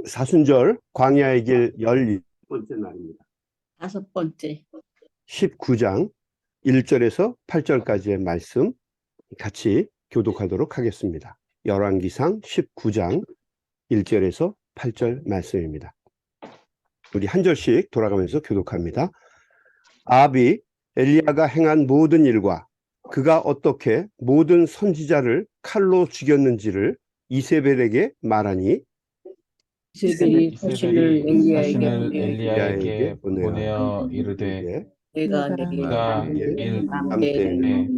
사순절 광야의 길 12번째 날입니다. 5번째. 19장 1절에서 8절까지의 말씀 같이 교독하도록 하겠습니다. 열왕기상 19장 1절에서 8절 말씀입니다. 우리 한 절씩 돌아가면서 교독합니다. 아합이 엘리야가 행한 모든 일과 그가 어떻게 모든 선지자를 칼로 죽였는지를 이세벨에게 말하니 이세벨이 자신을 엘리야에게 보내어 이르되 내가 네가 내일 밤때에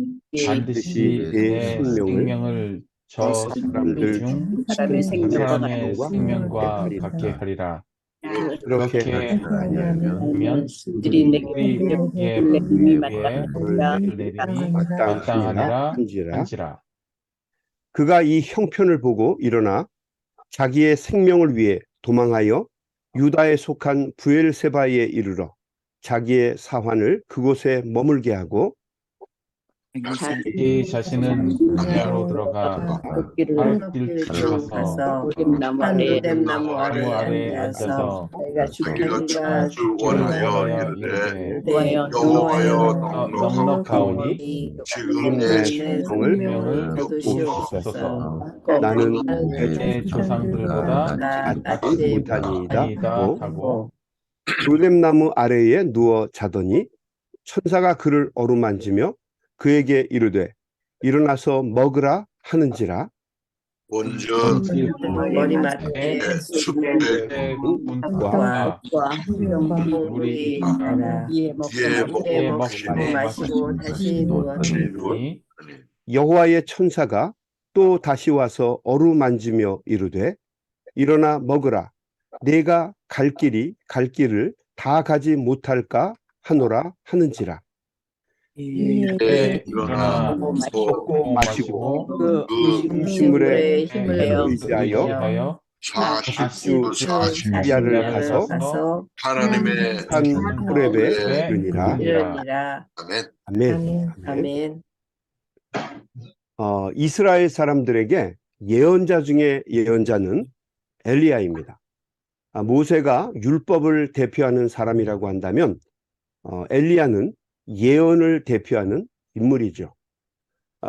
반드시 내 생명을 저 사람들 사람의 사람의 생명과 같게 하리라. 그렇게 아니하면 그들이 내게 내게 벌을 내림이 마땅하니라 한지라. 그가 이 형편을 보고 일어나 자기의 생명을 위해 도망하여 유다에 속한 브엘세바에 이르러 자기의 사환을 그곳에 머물게 하고 이 자신은 광야로 들어가 아랫길 가서 나무 아래에 앉아서 자기가 죽기를 원하여 이르되 여호와여 넉넉하오니 지금 내 생명을 거두시옵소서. 옵소서. 나는 내 조상들보다 낫지 못하니이다 하고 로뎀나무 아래에 누워 자더니 천사가 그를 어루만지며 그에게 이르되 일어나서 먹으라 하는지라. 원지 머리맡에 쑥대군과 물이 이에 먹고 마시고 다시 누웠더니 여호와의 천사가 또 다시 와서 어루만지며 이르되 일어나 먹으라. 내가 갈 길을 다 가지 못할까 하노라 하는지라. 일어나 먹고 마시고 그 음식물에 힘을 내어 의지하여 40주 야를 가서 하나님의 산 호렙에 이르니라. 아멘. 아멘. 이스라엘 사람들에게 예언자 중에 예언자는 엘리야입니다. 모세가 율법을 대표하는 사람이라고 한다면 엘리야는 예언을 대표하는 인물이죠.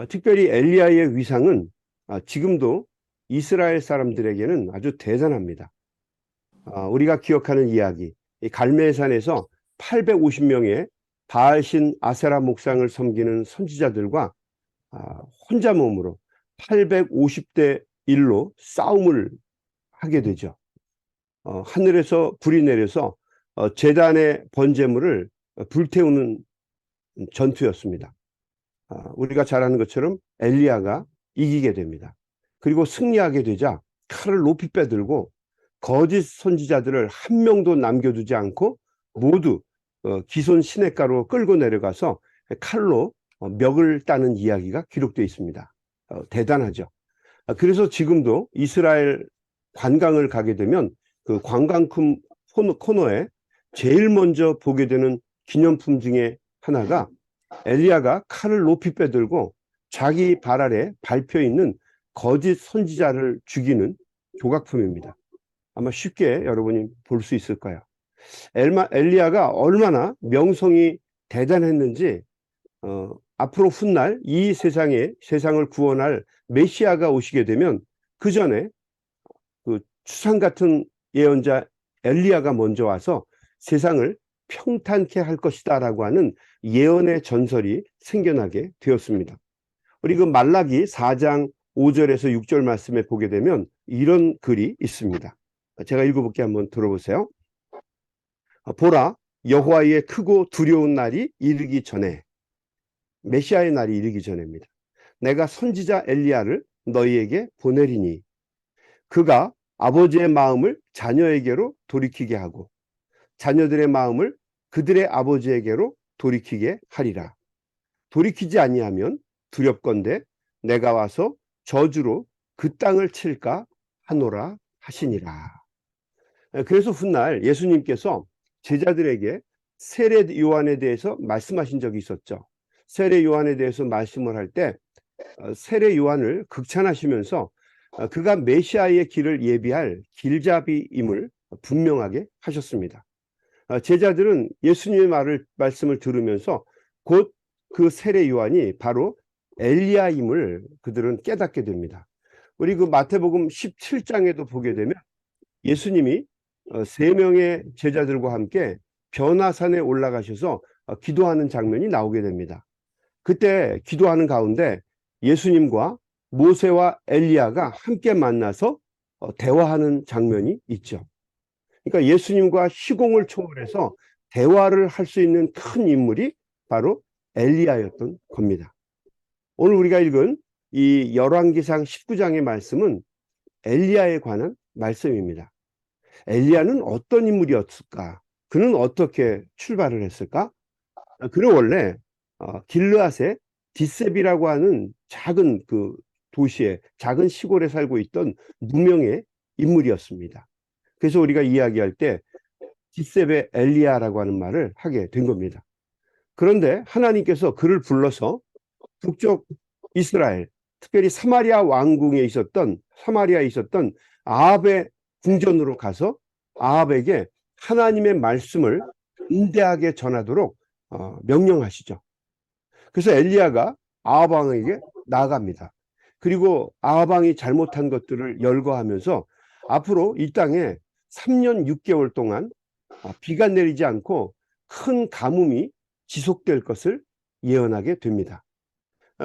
특별히 엘리야의 위상은 지금도 이스라엘 사람들에게는 아주 대단합니다. 우리가 기억하는 이야기, 갈멜산에서 850명의 바알신 아세라 목상을 섬기는 선지자들과 혼자 몸으로 850대 1로 싸움을 하게 되죠. 하늘에서 불이 내려서 제단의 번제물을 불태우는 전투였습니다. 우리가 잘 아는 것처럼 엘리야가 이기게 됩니다. 그리고 승리하게 되자 칼을 높이 빼들고 거짓 선지자들을 한 명도 남겨두지 않고 모두 기손 시냇가로 끌고 내려가서 칼로 멱을 따는 이야기가 기록되어 있습니다. 대단하죠. 그래서 지금도 이스라엘 관광을 가게 되면 그 관광품 코너에 제일 먼저 보게 되는 기념품 중에 하나가 엘리야가 칼을 높이 빼들고 자기 발 아래 밟혀 있는 거짓 선지자를 죽이는 조각품입니다. 아마 쉽게 여러분이 볼 수 있을 거예요. 엘리야가 얼마나 명성이 대단했는지 앞으로 훗날 이 세상을 구원할 메시아가 오시게 되면 그 전에 그 추상 같은 예언자 엘리야가 먼저 와서 세상을 평탄케 할 것이다 라고 하는 예언의 전설이 생겨나게 되었습니다. 우리 그 말라기 4장 5절에서 6절 말씀에 보게 되면 이런 글이 있습니다. 제가 읽어볼게요. 한번 들어보세요. 보라, 여호와의 크고 두려운 날이 이르기 전에, 메시아의 날이 이르기 전입니다. 내가 선지자 엘리야를 너희에게 보내리니 그가 아버지의 마음을 자녀에게로 돌이키게 하고 자녀들의 마음을 그들의 아버지에게로 돌이키게 하리라. 돌이키지 아니하면 두렵건대 내가 와서 저주로 그 땅을 칠까 하노라 하시니라. 그래서 훗날 예수님께서 제자들에게 세례 요한에 대해서 말씀하신 적이 있었죠. 세례 요한에 대해서 말씀을 할 때 세례 요한을 극찬하시면서 그가 메시아의 길을 예비할 길잡이임을 분명하게 하셨습니다. 제자들은 예수님의 말씀을 들으면서 곧 그 세례 요한이 바로 엘리야임을 그들은 깨닫게 됩니다. 우리 그 마태복음 17장에도 보게 되면 예수님이 3명의 제자들과 함께 변화산에 올라가셔서 기도하는 장면이 나오게 됩니다. 그때 기도하는 가운데 예수님과 모세와 엘리야가 함께 만나서 대화하는 장면이 있죠. 그러니까 예수님과 시공을 초월해서 대화를 할 수 있는 큰 인물이 바로 엘리야였던 겁니다. 오늘 우리가 읽은 이 열왕기상 19장의 말씀은 엘리야에 관한 말씀입니다. 엘리야는 어떤 인물이었을까? 그는 어떻게 출발을 했을까? 그는 원래 길르앗의 디셉이라고 하는 작은 그 도시에, 작은 시골에 살고 있던 무명의 인물이었습니다. 그래서 우리가 이야기할 때 디셉의 엘리야라고 하는 말을 하게 된 겁니다. 그런데 하나님께서 그를 불러서 북쪽 이스라엘, 특별히 사마리아에 있었던 아합의 궁전으로 가서 아합에게 하나님의 말씀을 응대하게 전하도록 명령하시죠. 그래서 엘리야가 아합 왕에게 나아갑니다. 그리고 아합 왕이 잘못한 것들을 열거하면서 앞으로 이 땅에 3년 6개월 동안 비가 내리지 않고 큰 가뭄이 지속될 것을 예언하게 됩니다.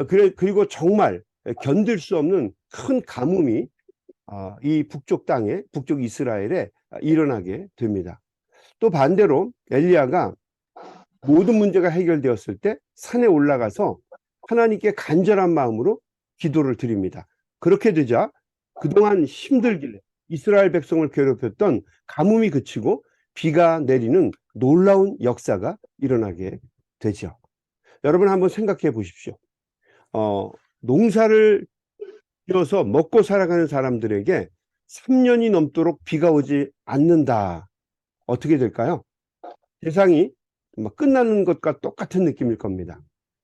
그리고 정말 견딜 수 없는 큰 가뭄이 이 북쪽 땅에, 북쪽 이스라엘에 일어나게 됩니다. 또 반대로 엘리야가 모든 문제가 해결되었을 때 산에 올라가서 하나님께 간절한 마음으로 기도를 드립니다. 그렇게 되자 그동안 힘들길래 이스라엘 백성을 괴롭혔던 가뭄이 그치고 비가 내리는 놀라운 역사가 일어나게 되죠. 여러분 한번 생각해 보십시오. 농사를 지어서 먹고 살아가는 사람들에게 3년이 넘도록 비가 오지 않는다. 어떻게 될까요? 세상이 끝나는 것과 똑같은 느낌일 겁니다.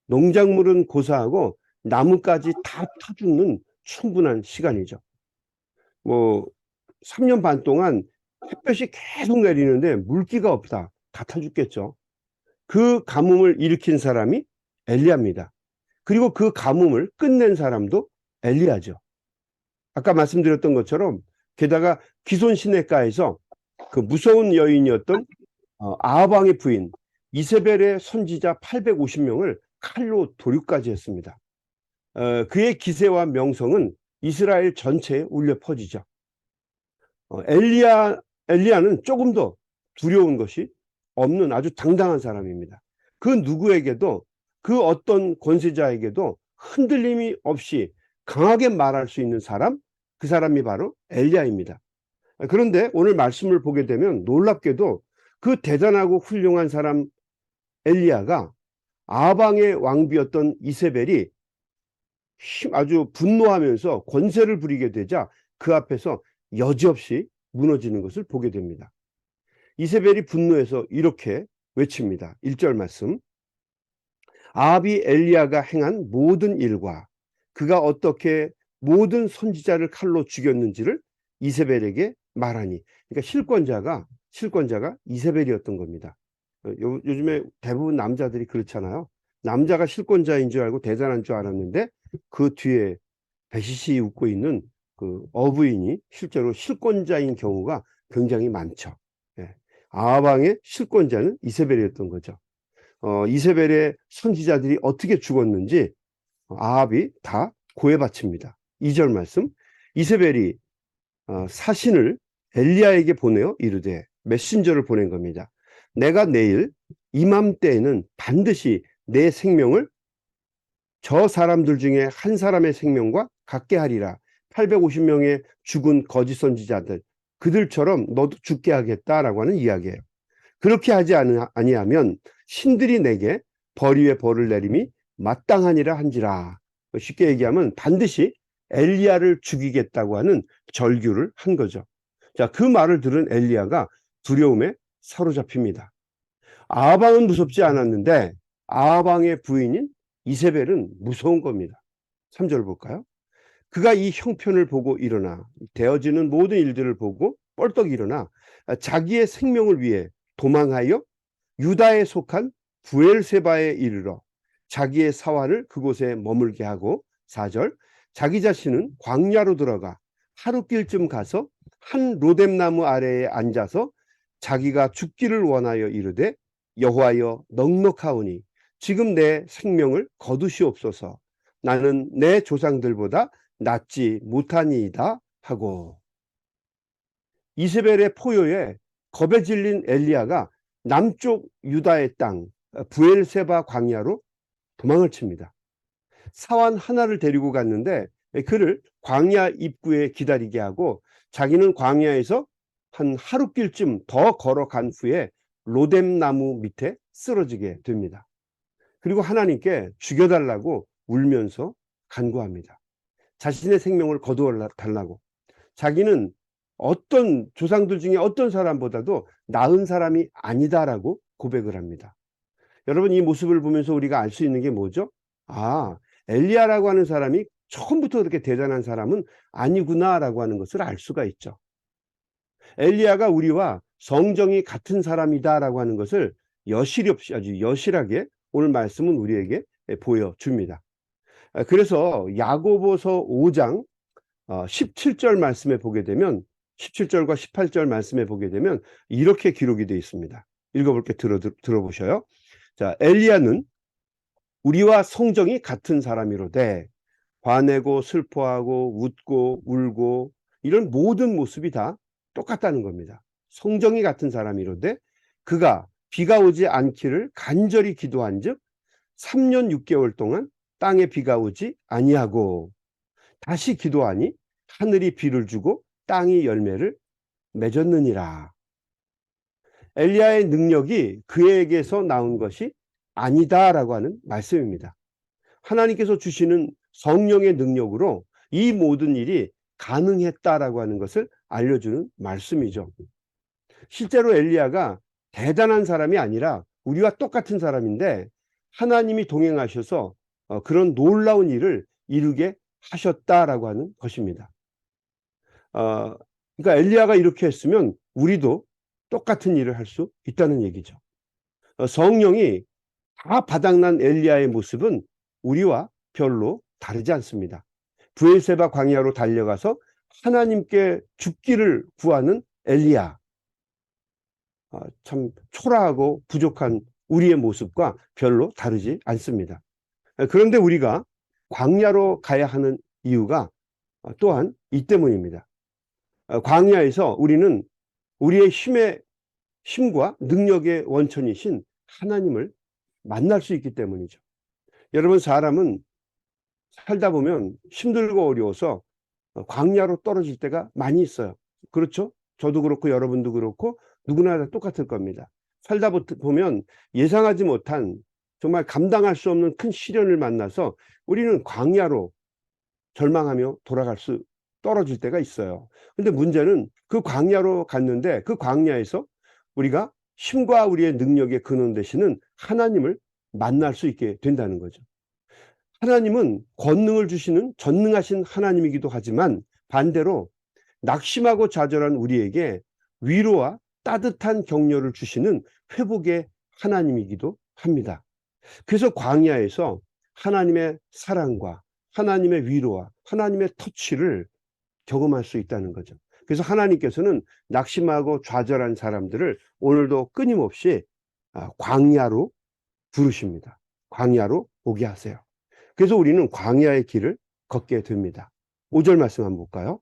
농작물은 고사하고 나무까지 다 터죽는 충분한 시간이죠. 3년 반 동안 햇볕이 계속 내리는데 물기가 없다. 다 타 죽겠죠. 그 가뭄을 일으킨 사람이 엘리야입니다. 그리고 그 가뭄을 끝낸 사람도 엘리야죠. 아까 말씀드렸던 것처럼 게다가 기손 시내가에서 그 무서운 여인이었던 아합 왕의 부인 이세벨의 선지자 850명을 칼로 도륙까지 했습니다. 그의 기세와 명성은 이스라엘 전체에 울려 퍼지죠. 엘리야는 조금 더 두려운 것이 없는 아주 당당한 사람입니다. 그 누구에게도, 그 어떤 권세자에게도 흔들림이 없이 강하게 말할 수 있는 사람, 그 사람이 바로 엘리야입니다. 그런데 오늘 말씀을 보게 되면 놀랍게도 그 대단하고 훌륭한 사람 엘리야가 아합 왕의 왕비였던 이세벨이 아주 분노하면서 권세를 부리게 되자 그 앞에서 여지없이 무너지는 것을 보게 됩니다. 이세벨이 분노해서 이렇게 외칩니다. 1절 말씀. 아합이 엘리야가 행한 모든 일과 그가 어떻게 모든 선지자를 칼로 죽였는지를 이세벨에게 말하니. 그러니까 실권자가 이세벨이었던 겁니다. 요즘에 대부분 남자들이 그렇잖아요. 남자가 실권자인 줄 알고 대단한 줄 알았는데 그 뒤에 배시시 웃고 있는 그 어부인이 실제로 실권자인 경우가 굉장히 많죠. 아합 왕의 실권자는 이세벨이었던 거죠. 이세벨의 선지자들이 어떻게 죽었는지 아합이 다 고해 바칩니다. 2절 말씀. 이세벨이 사신을 엘리야에게 보내어 이르되, 메신저를 보낸 겁니다. 내가 내일 이맘때에는 반드시 내 생명을 저 사람들 중에 한 사람의 생명과 같게 하리라. 850명의 죽은 거짓 선지자들, 그들처럼 너도 죽게 하겠다라고 하는 이야기예요. 그렇게 하지 아니하면 신들이 내게 벌 위에 벌을 내림이 마땅하니라 한지라. 쉽게 얘기하면 반드시 엘리야를 죽이겠다고 하는 절규를 한 거죠. 자, 그 말을 들은 엘리야가 두려움에 사로잡힙니다. 아합 왕은 무섭지 않았는데 아합 왕의 부인인 이세벨은 무서운 겁니다. 3절 볼까요? 그가 이 형편을 보고 일어나 되어지는 모든 일들을 보고 뻘떡 일어나 자기의 생명을 위해 도망하여 유다에 속한 부엘세바에 이르러 자기의 사환을 그곳에 머물게 하고 4절 자기 자신은 광야로 들어가 하룻길쯤 가서 한 로뎀나무 아래에 앉아서 자기가 죽기를 원하여 이르되 여호와여 넉넉하오니 지금 내 생명을 거두시옵소서 나는 내 조상들보다 낫지 못하니이다 하고 이세벨의 포효에 겁에 질린 엘리야가 남쪽 유다의 땅 부엘세바 광야로 도망을 칩니다. 사환 하나를 데리고 갔는데 그를 광야 입구에 기다리게 하고 자기는 광야에서 한 하룻길쯤 더 걸어간 후에 로뎀나무 밑에 쓰러지게 됩니다. 그리고 하나님께 죽여달라고 울면서 간구합니다. 자신의 생명을 거두어 달라고. 자기는 어떤 조상들 중에 어떤 사람보다도 나은 사람이 아니다라고 고백을 합니다. 여러분 이 모습을 보면서 우리가 알 수 있는 게 뭐죠? 아, 엘리야라고 하는 사람이 처음부터 그렇게 대단한 사람은 아니구나라고 하는 것을 알 수가 있죠. 엘리야가 우리와 성정이 같은 사람이다라고 하는 것을 여실히 없이 아주 여실하게 오늘 말씀은 우리에게 보여줍니다. 그래서 야고보서 5장 17절 말씀에 보게 되면 17절과 18절 말씀에 보게 되면 이렇게 기록이 되어 있습니다. 읽어볼게 들어보셔요. 자, 엘리야는 우리와 성정이 같은 사람이로되 화내고 슬퍼하고 웃고 울고 이런 모든 모습이 다 똑같다는 겁니다. 성정이 같은 사람이로되 그가 비가 오지 않기를 간절히 기도한즉 3년 6개월 동안 땅에 비가 오지 아니하고 다시 기도하니 하늘이 비를 주고 땅이 열매를 맺었느니라. 엘리야의 능력이 그에게서 나온 것이 아니다라고 하는 말씀입니다. 하나님께서 주시는 성령의 능력으로 이 모든 일이 가능했다라고 하는 것을 알려주는 말씀이죠. 실제로 엘리야가 대단한 사람이 아니라 우리와 똑같은 사람인데 하나님이 동행하셔서 그런 놀라운 일을 이루게 하셨다라고 하는 것입니다. 그러니까 엘리야가 이렇게 했으면 우리도 똑같은 일을 할 수 있다는 얘기죠. 성령이 다 바닥난 엘리야의 모습은 우리와 별로 다르지 않습니다. 부엘세바 광야로 달려가서 하나님께 죽기를 구하는 엘리야, 참 초라하고 부족한 우리의 모습과 별로 다르지 않습니다. 그런데 우리가 광야로 가야 하는 이유가 또한 이 때문입니다. 광야에서 우리는 우리의 힘과 능력의 원천이신 하나님을 만날 수 있기 때문이죠. 여러분 사람은 살다 보면 힘들고 어려워서 광야로 떨어질 때가 많이 있어요. 그렇죠? 저도 그렇고 여러분도 그렇고 누구나 다 똑같을 겁니다. 살다 보면 예상하지 못한 정말 감당할 수 없는 큰 시련을 만나서 우리는 광야로 절망하며 떨어질 때가 있어요. 근데 문제는 그 광야로 갔는데 그 광야에서 우리가 힘과 우리의 능력의 근원 되시는 하나님을 만날 수 있게 된다는 거죠. 하나님은 권능을 주시는 전능하신 하나님이기도 하지만 반대로 낙심하고 좌절한 우리에게 위로와 따뜻한 격려를 주시는 회복의 하나님이기도 합니다. 그래서 광야에서 하나님의 사랑과 하나님의 위로와 하나님의 터치를 경험할 수 있다는 거죠. 그래서 하나님께서는 낙심하고 좌절한 사람들을 오늘도 끊임없이 광야로 부르십니다. 광야로 오게 하세요. 그래서 우리는 광야의 길을 걷게 됩니다. 5절 말씀 한번 볼까요?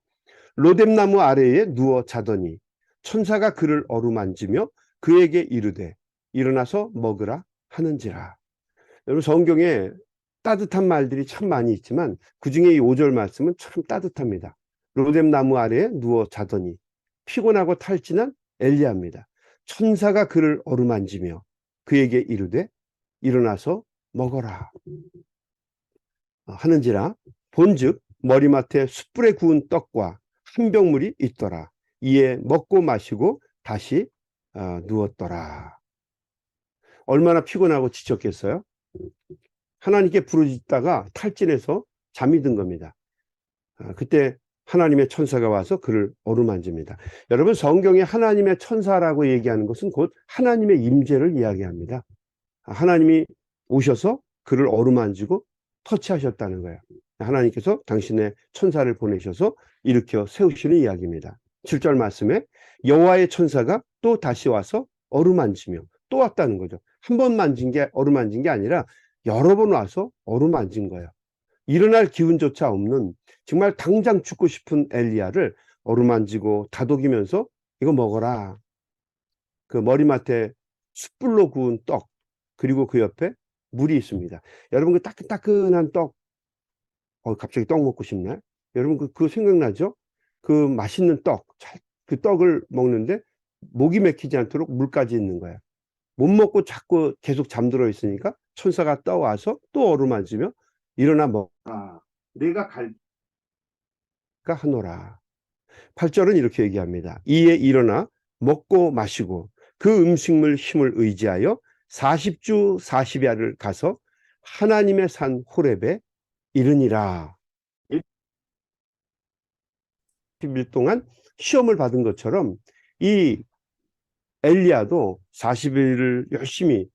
로뎀나무 아래에 누워 자더니 천사가 그를 어루만지며 그에게 이르되 일어나서 먹으라 하는지라. 여러분 성경에 따뜻한 말들이 참 많이 있지만 그중에 이 5절 말씀은 참 따뜻합니다. 로뎀나무 아래에 누워 자더니 피곤하고 탈진한 엘리야입니다. 천사가 그를 어루만지며 그에게 이르되 일어나서 먹어라 하는지라. 본즉 머리맡에 숯불에 구운 떡과 한 병물이 있더라. 이에 먹고 마시고 다시 누웠더라. 얼마나 피곤하고 지쳤겠어요? 하나님께 부르짖다가 탈진해서 잠이 든 겁니다. 그때 하나님의 천사가 와서 그를 어루만집니다. 여러분, 성경에 하나님의 천사라고 얘기하는 것은 곧 하나님의 임재를 이야기합니다. 하나님이 오셔서 그를 어루만지고 터치하셨다는 거예요. 하나님께서 당신의 천사를 보내셔서 일으켜 세우시는 이야기입니다. 7절 말씀에 여호와의 천사가 또 다시 와서 어루만지며, 또 왔다는 거죠. 한 번 만진 게 어루만진 게 아니라 여러 번 와서 어루만진 거예요. 일어날 기운조차 없는, 정말 당장 죽고 싶은 엘리야를 어루만지고 다독이면서 이거 먹어라. 그 머리맡에 숯불로 구운 떡, 그리고 그 옆에 물이 있습니다. 여러분, 그 따끈따끈한 떡, 갑자기 떡 먹고 싶네. 여러분, 그거 생각나죠? 그 맛있는 떡, 그 떡을 먹는데 목이 막히지 않도록 물까지 있는 거야. 못 먹고 자꾸 계속 잠들어 있으니까 천사가 떠와서 또 어루만지며 일어나 먹어라. 내가 갈까 하노라. 8절은 이렇게 얘기합니다. 이에 일어나 먹고 마시고 그 음식물 힘을 의지하여 40주 40야를 가서 하나님의 산 호렙에 이르니라. 10일 동안 시험을 받은 것처럼 이 엘리야도 40일을 열심히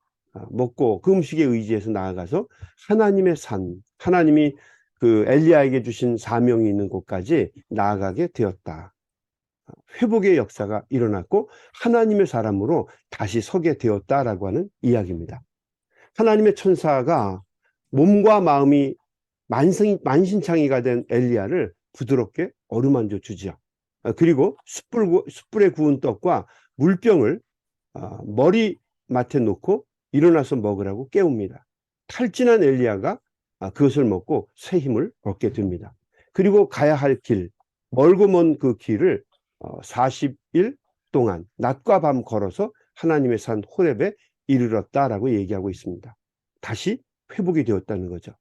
먹고 그 음식에 의지해서 나아가서 하나님의 산, 하나님이 그 엘리야에게 주신 사명이 있는 곳까지 나아가게 되었다. 회복의 역사가 일어났고 하나님의 사람으로 다시 서게 되었다라고 하는 이야기입니다. 하나님의 천사가 몸과 마음이 만신창이가 된 엘리야를 부드럽게 어루만져 주지요. 그리고 숯불에 구운 떡과 물병을 머리맡에 놓고 일어나서 먹으라고 깨웁니다. 탈진한 엘리야가 그것을 먹고 새 힘을 얻게 됩니다. 그리고 가야 할 길, 멀고 먼 그 길을 40일 동안 낮과 밤 걸어서 하나님의 산 호렙에 이르렀다라고 얘기하고 있습니다. 다시 회복이 되었다는 거죠.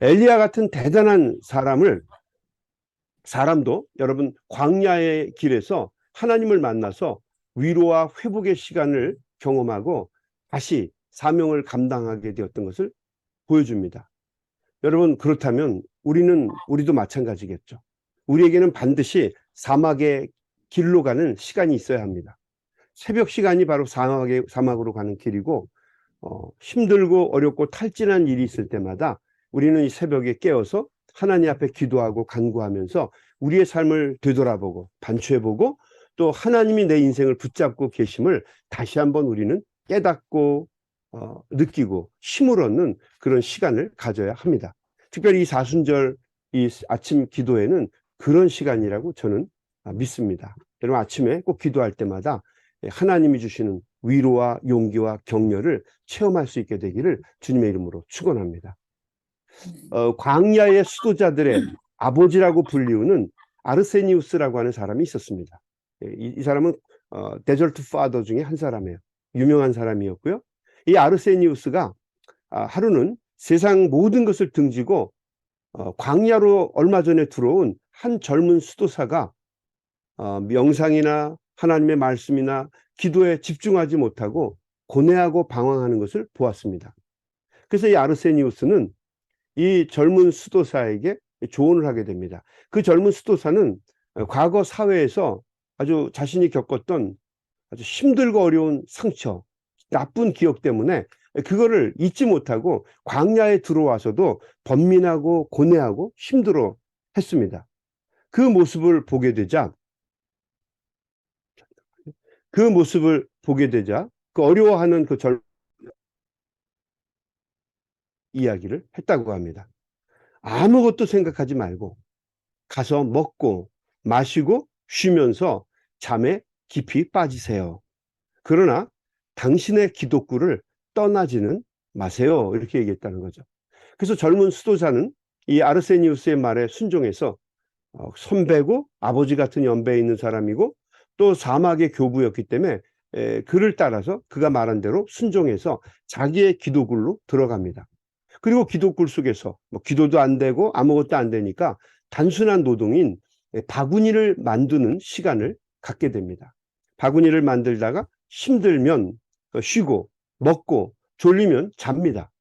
엘리야 같은 대단한 사람도 여러분, 광야의 길에서 하나님을 만나서 위로와 회복의 시간을 경험하고 다시 사명을 감당하게 되었던 것을 보여줍니다. 여러분, 그렇다면 우리도 마찬가지겠죠. 우리에게는 반드시 사막의 길로 가는 시간이 있어야 합니다. 새벽 시간이 바로 사막으로 가는 길이고, 힘들고 어렵고 탈진한 일이 있을 때마다 우리는 이 새벽에 깨어서 하나님 앞에 기도하고 간구하면서 우리의 삶을 되돌아보고 반추해보고 또 하나님이 내 인생을 붙잡고 계심을 다시 한번 우리는 깨닫고 느끼고 힘을 얻는 그런 시간을 가져야 합니다. 특별히 이 사순절 이 아침 기도에는 그런 시간이라고 저는 믿습니다. 여러분, 아침에 꼭 기도할 때마다 하나님이 주시는 위로와 용기와 격려를 체험할 수 있게 되기를 주님의 이름으로 축원합니다. 광야의 수도자들의 아버지라고 불리우는 아르세니우스라고 하는 사람이 있었습니다. 이 사람은 데저트 파더 중에 한 사람이에요. 유명한 사람이었고요. 이 아르세니우스가 하루는 세상 모든 것을 등지고 광야로 얼마 전에 들어온 한 젊은 수도사가 명상이나 하나님의 말씀이나 기도에 집중하지 못하고 고뇌하고 방황하는 것을 보았습니다. 그래서 이 아르세니우스는 이 젊은 수도사에게 조언을 하게 됩니다. 그 젊은 수도사는 과거 사회에서 아주 자신이 겪었던 아주 힘들고 어려운 상처, 나쁜 기억 때문에 그거를 잊지 못하고 광야에 들어와서도 번민하고 고뇌하고 힘들어 했습니다. 그 모습을 보게 되자 그 어려워하는 그 이야기를 했다고 합니다. 아무것도 생각하지 말고 가서 먹고 마시고 쉬면서 잠에 깊이 빠지세요. 그러나 당신의 기독구를 떠나지는 마세요. 이렇게 얘기했다는 거죠. 그래서 젊은 수도자는 이 아르세니우스의 말에 순종해서 선배고 아버지 같은 연배에 있는 사람이고 또 사막의 교부였기 때문에 그를 따라서 그가 말한 대로 순종해서 자기의 기도굴로 들어갑니다. 그리고 기도굴 속에서 기도도 안 되고 아무것도 안 되니까 단순한 노동인 바구니를 만드는 시간을 갖게 됩니다. 바구니를 만들다가 힘들면 쉬고 먹고 졸리면 잡니다.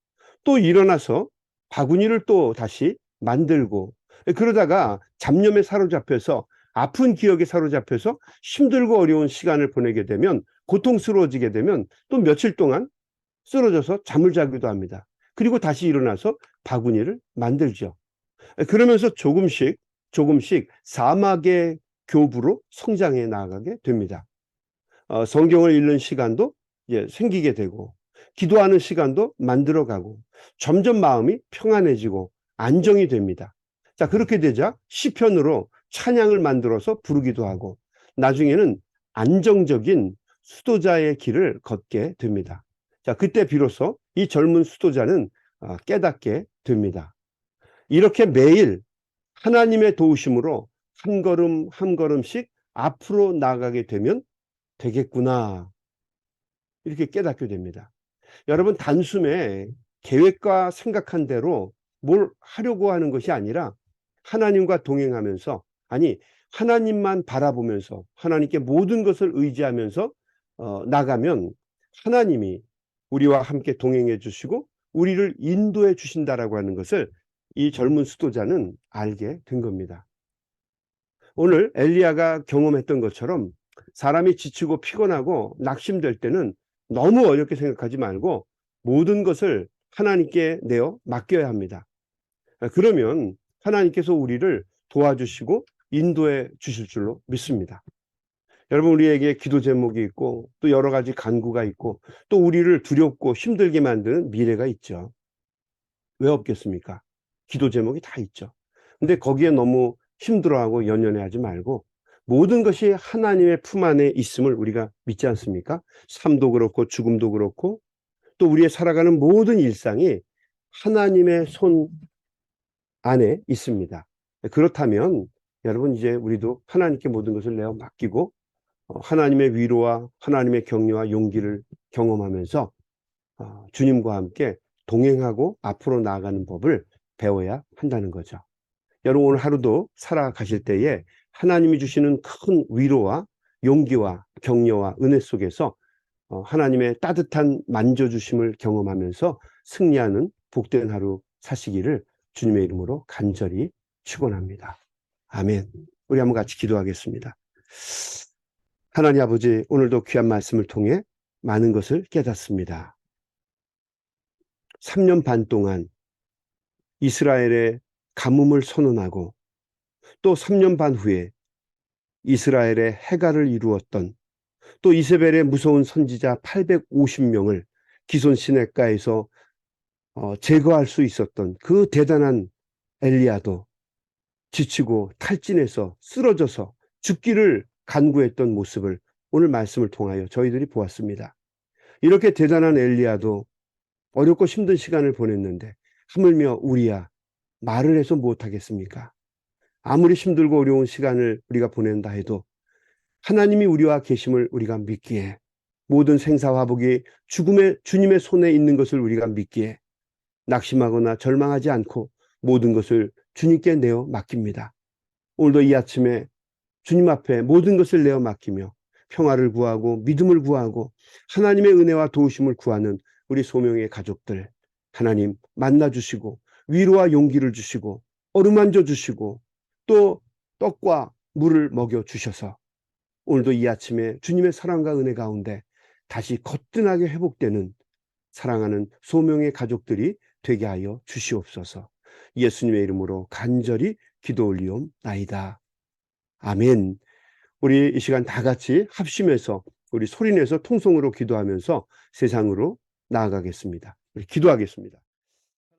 또 일어나서 바구니를 또 다시 만들고 그러다가 잡념에 사로잡혀서 아픈 기억에 사로잡혀서 힘들고 어려운 시간을 보내게 되면 고통스러워지게 되면 또 며칠 동안 쓰러져서 잠을 자기도 합니다. 그리고 다시 일어나서 바구니를 만들죠. 그러면서 조금씩 사막의 교부로 성장해 나가게 됩니다. 성경을 읽는 시간도 생기게 되고 기도하는 시간도 만들어가고 점점 마음이 평안해지고 안정이 됩니다. 자, 그렇게 되자 시편으로 찬양을 만들어서 부르기도 하고 나중에는 안정적인 수도자의 길을 걷게 됩니다. 자, 그때 비로소 이 젊은 수도자는 깨닫게 됩니다. 이렇게 매일 하나님의 도우심으로 한 걸음 한 걸음씩 앞으로 나가게 되면 되겠구나, 이렇게 깨닫게 됩니다. 여러분, 단숨에 계획과 생각한 대로 뭘 하려고 하는 것이 아니라 하나님과 동행하면서, 아니 하나님만 바라보면서 하나님께 모든 것을 의지하면서 나가면 하나님이 우리와 함께 동행해 주시고 우리를 인도해 주신다라고 하는 것을 이 젊은 수도자는 알게 된 겁니다. 오늘 엘리야가 경험했던 것처럼 사람이 지치고 피곤하고 낙심될 때는 너무 어렵게 생각하지 말고 모든 것을 하나님께 내어 맡겨야 합니다. 그러면 하나님께서 우리를 도와주시고 인도해 주실 줄로 믿습니다. 여러분, 우리에게 기도 제목이 있고 또 여러 가지 간구가 있고 또 우리를 두렵고 힘들게 만드는 미래가 있죠. 왜 없겠습니까? 기도 제목이 다 있죠. 근데 거기에 너무 힘들어하고 연연해하지 말고 모든 것이 하나님의 품 안에 있음을 우리가 믿지 않습니까? 삶도 그렇고 죽음도 그렇고 또 우리의 살아가는 모든 일상이 하나님의 손 안에 있습니다. 그렇다면 여러분, 이제 우리도 하나님께 모든 것을 내어 맡기고 하나님의 위로와 하나님의 격려와 용기를 경험하면서 주님과 함께 동행하고 앞으로 나아가는 법을 배워야 한다는 거죠. 여러분, 오늘 하루도 살아가실 때에 하나님이 주시는 큰 위로와 용기와 격려와 은혜 속에서 하나님의 따뜻한 만져주심을 경험하면서 승리하는 복된 하루 사시기를 주님의 이름으로 간절히 축원합니다. 아멘. 우리 한번 같이 기도하겠습니다. 하나님 아버지, 오늘도 귀한 말씀을 통해 많은 것을 깨닫습니다. 3년 반 동안 이스라엘의 가뭄을 선언하고 또 3년 반 후에 이스라엘의 해갈을 이루었던 또 이세벨의 무서운 선지자 850명을 기손 시냇가에서 제거할 수 있었던 그 대단한 엘리야도 지치고 탈진해서 쓰러져서 죽기를 간구했던 모습을 오늘 말씀을 통하여 저희들이 보았습니다. 이렇게 대단한 엘리야도 어렵고 힘든 시간을 보냈는데 하물며 우리야 말을 해서 무엇하겠습니까? 아무리 힘들고 어려운 시간을 우리가 보낸다 해도 하나님이 우리와 계심을 우리가 믿기에, 모든 생사화복이 주님의 손에 있는 것을 우리가 믿기에 낙심하거나 절망하지 않고 모든 것을 주님께 내어 맡깁니다. 오늘도 이 아침에 주님 앞에 모든 것을 내어 맡기며 평화를 구하고 믿음을 구하고 하나님의 은혜와 도우심을 구하는 우리 소명의 가족들, 하나님 만나주시고 위로와 용기를 주시고 어루만져 주시고 또 떡과 물을 먹여 주셔서 오늘도 이 아침에 주님의 사랑과 은혜 가운데 다시 거뜬하게 회복되는 사랑하는 소명의 가족들이 되게 하여 주시옵소서. 예수님의 이름으로 간절히 기도 올리옵나이다. 아멘. 우리 이 시간 다 같이 합심해서 우리 소리내서 통성으로 기도하면서 세상으로 나아가겠습니다. 우리 기도하겠습니다.